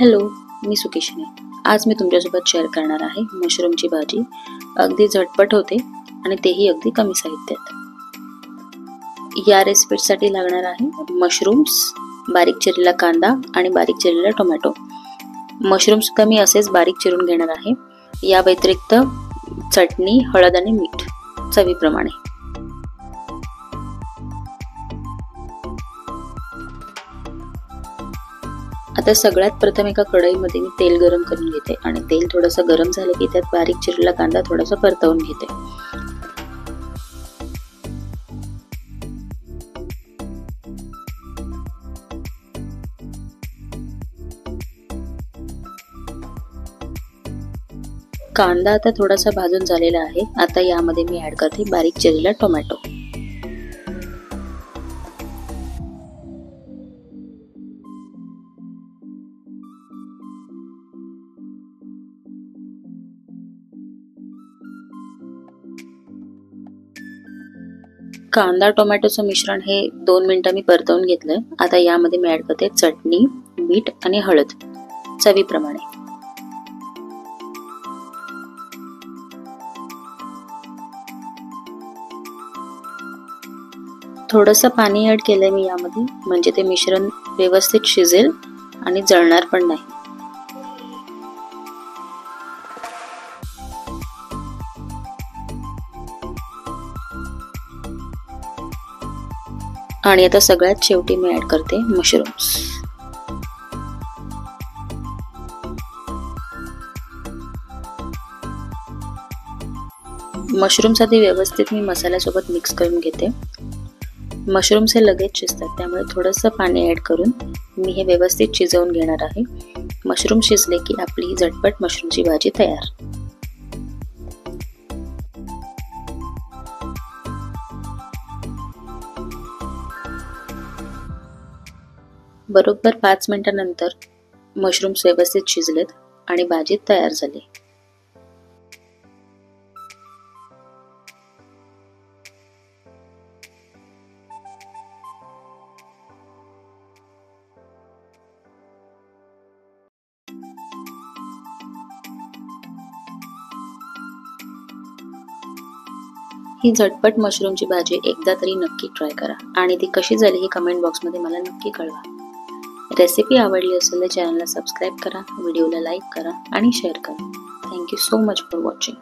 Hello, मी सुकेशने. आज मी तुमच्यासोबत share करणार आहे मशरूमची भाजी. अगदी झटपट होते आणि तेही अगदी कमी साहित्यात. या रेसिपीसाठी लागणार आहे मशरूम्स, बारीक चिरलेला कांदा आणि बारीक चिरलेला टोमॅटो. मशरूम सुद्धा मी असेच बारीक चिरून घेणार आहे. या व्यतिरिक्त चटणी, हळद आणि मीठ चवीप्रमाणे. आता सगळ्यात प्रथम एका कढईमध्ये मी तेल गरम करून घेते आणि तेल थोडंसं गरम झालं की त्यात बारीक चिरलेला कांदा थोडासा परतवून घेते. कांदा आता थोडासा भाजून झालेला आहे. आता यामध्ये मी ऍड करते बारीक चिरलेला टोमॅटो. कांदा टोमॅटोचं मिश्रण हे 2 मिनिटं मी परतवून घेतलंय. आता यामध्ये मी ऍड करते चटणी, मीठ आणि हळद चवीप्रमाणे. थोडंसं पाणी ऍड केलंय मी यामध्ये, म्हणजे ते मिश्रण व्यवस्थित शिजेल आणि जळणार पण नाही. आणि आता सगळ्यात शेवटी मी ऍड करते मशरूम्स. मशरूम्स आधी व्यवस्थित मी मसाल्यासोबत मिक्स करून घेते. मशरूम्स हे लगेच शिजतात, त्यामुळे थोडंसं पाणी ऍड करून मी हे व्यवस्थित शिजवून घेणार आहे. मशरूम शिजले की आपली झटपट मशरूमची भाजी तयार. बरोबर 5 मिनिटांनंतर मशरूम्स व्यवस्थित शिजलेत आणि भाजी तयार झाली. ही झटपट मशरूमची भाजी एकदा तरी नक्की ट्राय करा आणि ती कशी झाली हे कमेंट बॉक्समध्ये मला नक्की कळवा. रेसिपी आवडली असेल तर चॅनलला सबस्क्राईब करा, व्हिडिओला लाईक करा आणि शेअर करा. Thank you so much for watching.